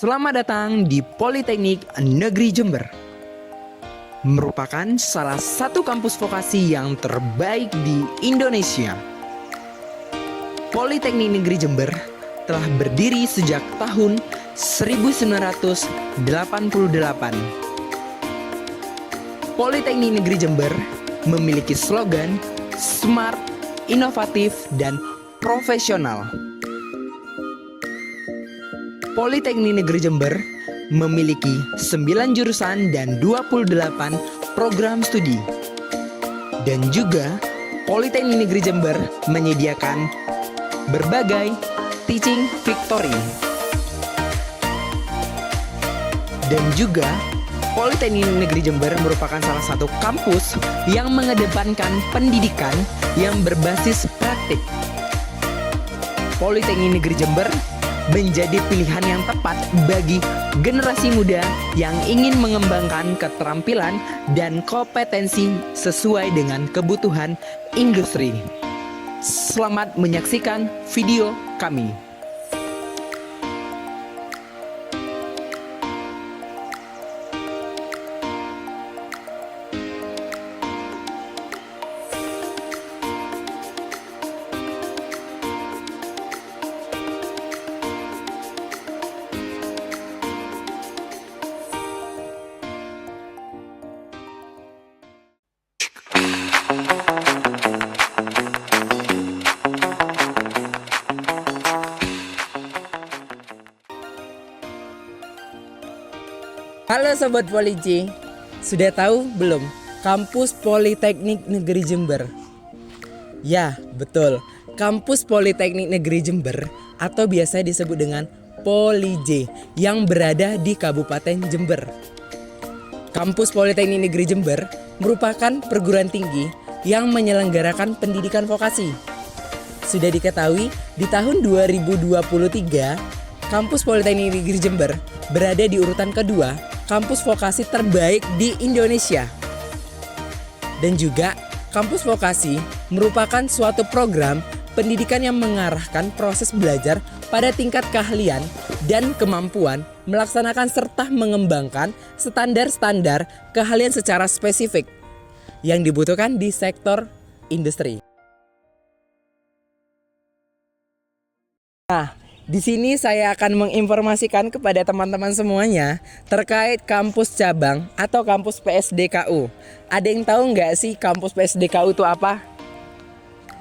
Selamat datang di Politeknik Negeri Jember. Merupakan salah satu kampus vokasi yang terbaik di Indonesia. Politeknik Negeri Jember telah berdiri sejak tahun 1988. Politeknik Negeri Jember memiliki slogan smart, inovatif, dan profesional. Politeknik Negeri Jember memiliki 9 jurusan dan 28 program studi. Dan juga Politeknik Negeri Jember menyediakan berbagai teaching victory. Dan juga Politeknik Negeri Jember merupakan salah satu kampus yang mengedepankan pendidikan yang berbasis praktik. Politeknik Negeri Jember menjadi pilihan yang tepat bagi generasi muda yang ingin mengembangkan keterampilan dan kompetensi sesuai dengan kebutuhan industri. Selamat menyaksikan video kami. Halo Sobat Polici, sudah tahu belum kampus Politeknik Negeri Jember? Ya, betul, kampus Politeknik Negeri Jember atau biasa disebut dengan Poli-J yang berada di Kabupaten Jember. Kampus Politeknik Negeri Jember merupakan perguruan tinggi yang menyelenggarakan pendidikan vokasi. Sudah diketahui di tahun 2023, kampus Politeknik Negeri Jember berada di urutan kedua kampus vokasi terbaik di Indonesia. Dan juga kampus vokasi merupakan suatu program pendidikan yang mengarahkan proses belajar pada tingkat keahlian dan kemampuan melaksanakan serta mengembangkan standar-standar keahlian secara spesifik yang dibutuhkan di sektor industri. Nah, di sini saya akan menginformasikan kepada teman-teman semuanya terkait kampus cabang atau kampus PSDKU. Ada yang tahu nggak sih kampus PSDKU itu apa?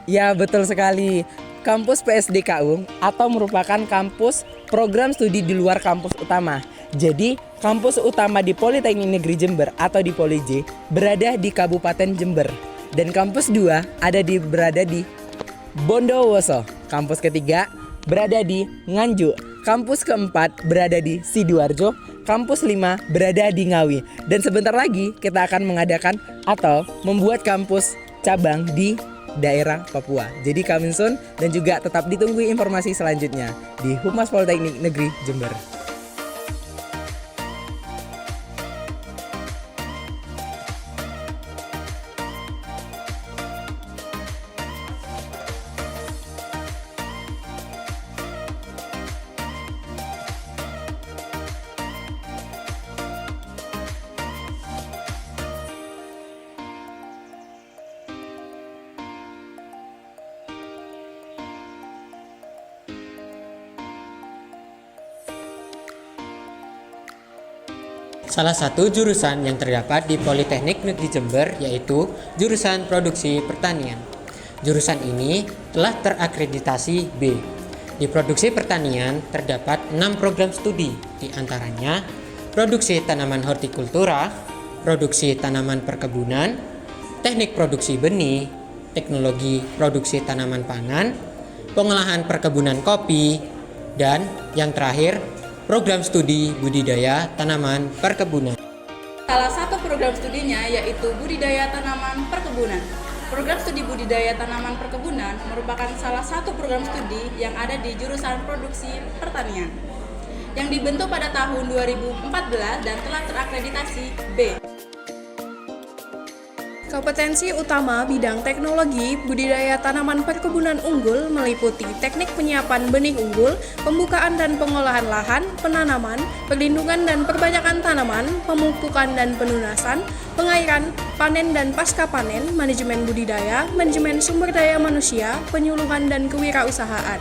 Ya, betul sekali. Kampus PSDKU atau merupakan kampus program studi di luar kampus utama. Jadi, kampus utama di Politeknik Negeri Jember atau di Poli-J berada di Kabupaten Jember. Dan kampus 2 berada di Bondowoso. Kampus ketiga berada di Nganjuk, kampus keempat berada di Sidoarjo, kampus 5 berada di Ngawi. Dan sebentar lagi kita akan mengadakan atau membuat kampus cabang di daerah Papua. Jadi coming soon dan juga tetap ditunggu informasi selanjutnya di Humas Politeknik Negeri Jember. Salah satu jurusan yang terdapat di Politeknik Negeri Jember yaitu jurusan Produksi Pertanian. Jurusan ini telah terakreditasi B. Di Produksi Pertanian terdapat 6 program studi, di antaranya Produksi Tanaman Hortikultura, Produksi Tanaman Perkebunan, Teknik Produksi Benih, Teknologi Produksi Tanaman Pangan, Pengolahan Perkebunan Kopi, dan yang terakhir Program Studi Budidaya Tanaman Perkebunan. Salah satu program studinya yaitu Budidaya Tanaman Perkebunan. Program studi Budidaya Tanaman Perkebunan merupakan salah satu program studi yang ada di jurusan Produksi Pertanian yang dibentuk pada tahun 2014 dan telah terakreditasi B. Kompetensi utama bidang teknologi budidaya tanaman perkebunan unggul meliputi teknik penyiapan benih unggul, pembukaan dan pengolahan lahan, penanaman, perlindungan dan perbanyakan tanaman, pemupukan dan penunasan, pengairan, panen dan pasca panen, manajemen budidaya, manajemen sumber daya manusia, penyuluhan dan kewirausahaan.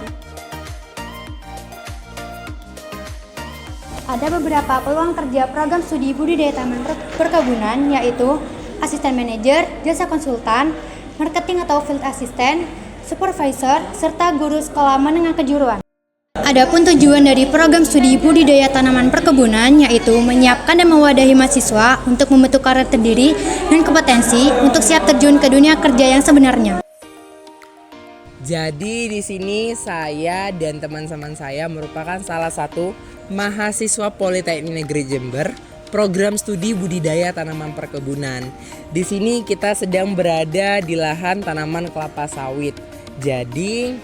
Ada beberapa peluang kerja program studi budidaya tanaman perkebunan, yaitu asisten manajer, jasa konsultan, marketing atau field assistant, supervisor, serta guru sekolah menengah kejuruan. Adapun tujuan dari program studi budidaya tanaman perkebunan yaitu menyiapkan dan mewadahi mahasiswa untuk membentuk karakter diri dan kompetensi untuk siap terjun ke dunia kerja yang sebenarnya. Jadi di sini saya dan teman-teman saya merupakan salah satu mahasiswa Politeknik Negeri Jember, program studi budidaya tanaman perkebunan. Di sini kita sedang berada di lahan tanaman kelapa sawit. Jadi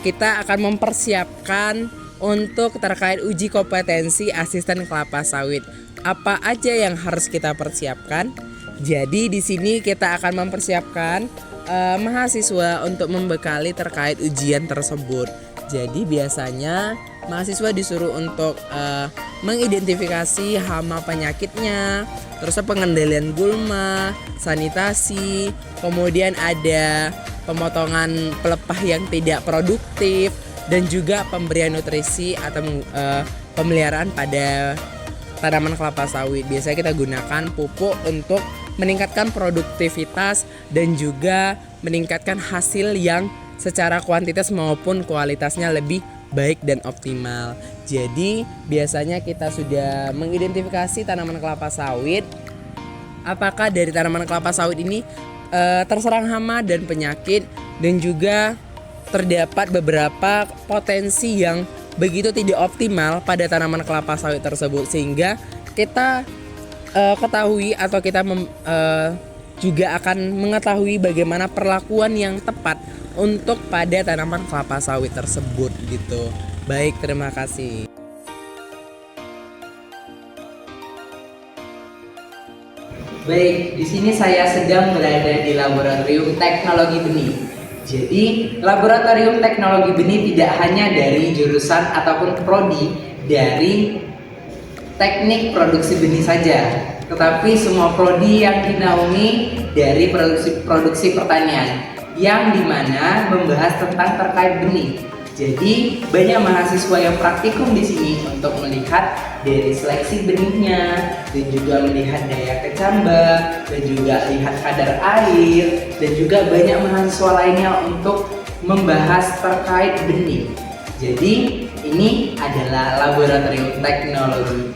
kita akan mempersiapkan untuk terkait uji kompetensi asisten kelapa sawit. Apa aja yang harus kita persiapkan? Jadi di sini kita akan mempersiapkan mahasiswa untuk membekali terkait ujian tersebut. Jadi biasanya mahasiswa disuruh untuk mengidentifikasi hama penyakitnya, terus pengendalian gulma, sanitasi, kemudian ada pemotongan pelepah yang tidak produktif, dan juga pemberian nutrisi atau pemeliharaan pada tanaman kelapa sawit. Biasanya kita gunakan pupuk untuk meningkatkan produktivitas dan juga meningkatkan hasil yang secara kuantitas maupun kualitasnya lebih baik dan optimal. Jadi biasanya kita sudah mengidentifikasi tanaman kelapa sawit, apakah dari tanaman kelapa sawit ini terserang hama dan penyakit, dan juga terdapat beberapa potensi yang begitu tidak optimal pada tanaman kelapa sawit tersebut, sehingga kita ketahui atau kita juga akan mengetahui bagaimana perlakuan yang tepat untuk pada tanaman kelapa sawit tersebut gitu. Baik, terima kasih. Baik, di sini saya sedang berada di Laboratorium Teknologi Benih. Jadi, Laboratorium Teknologi Benih tidak hanya dari jurusan ataupun prodi dari teknik produksi benih saja, tetapi semua prodi yang dinaungi dari produksi pertanian, yang dimana membahas tentang terkait benih. Jadi banyak mahasiswa yang praktikum di sini untuk melihat dari seleksi benihnya, dan juga melihat daya kecambah, dan juga lihat kadar air, dan juga banyak mahasiswa lainnya untuk membahas terkait benih. Jadi ini adalah Laboratorium Teknologi.